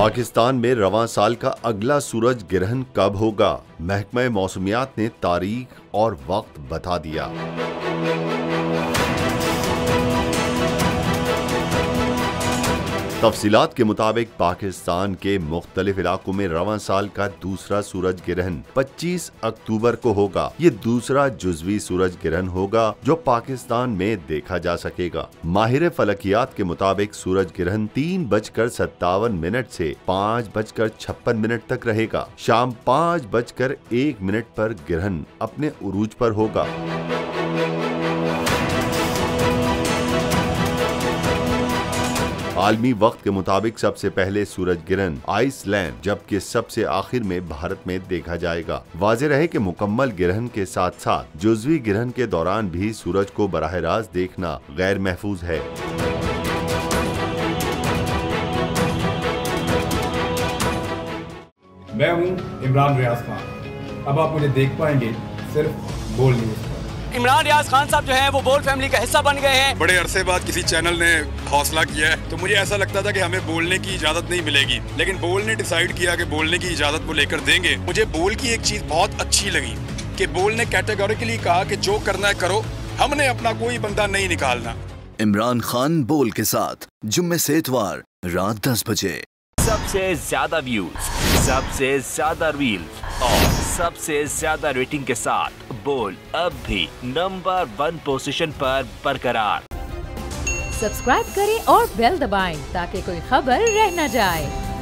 पाकिस्तान में रवां साल का अगला सूरज ग्रहण कब होगा? महकमा मौसमियात ने तारीख और वक्त बता दिया। तफसीलात के मुताबिक पाकिस्तान के मुख्तलिफ इलाकों में रवां साल का दूसरा सूरज ग्रहण 25 अक्टूबर को होगा। ये दूसरा जुज़वी सूरज ग्रहण होगा जो पाकिस्तान में देखा जा सकेगा। माहिर फलकियात के मुताबिक सूरज ग्रहण 3:57 से 5:56 तक रहेगा। शाम 5:01 पर ग्रहण अपने उरूज पर होगा। आलमी वक्त के मुताबिक सबसे पहले सूरज ग्रहण आइसलैंड जबकि सबसे आखिर में भारत में देखा जाएगा। वाज़ेह रहे कि मुकम्मल ग्रहण के साथ साथ जुज़वी ग्रहण के दौरान भी सूरज को बराह रास्त देखना गैर महफूज है। मैं हूं इमरान रियाज खान। अब आप मुझे देख पाएंगे सिर्फ बोल न्यूज़। इमरान रियाज खान साहब जो हैं वो बोल फैमिली का हिस्सा बन गए हैं। बड़े अरसे बाद किसी चैनल ने हौसला किया है, तो मुझे ऐसा लगता था कि हमें बोलने की इजाजत नहीं मिलेगी, लेकिन बोल ने डिसाइड किया कि बोलने की इजाजत वो लेकर देंगे। मुझे बोल की एक चीज बहुत अच्छी लगी कि बोल ने कैटेगोरिकली कहा कि जो करना है करो, हमने अपना कोई बंदा नहीं निकालना। इमरान खान बोल के साथ जुम्मे से इतवार रात 10 बजे। सबसे ज्यादा व्यूज, सबसे ज्यादा रील्स और सबसे ज्यादा रेटिंग के साथ बोल अब भी नंबर 1 पोजीशन पर बरकरार। सब्सक्राइब करें और बेल दबाएं ताकि कोई खबर रह न जाए।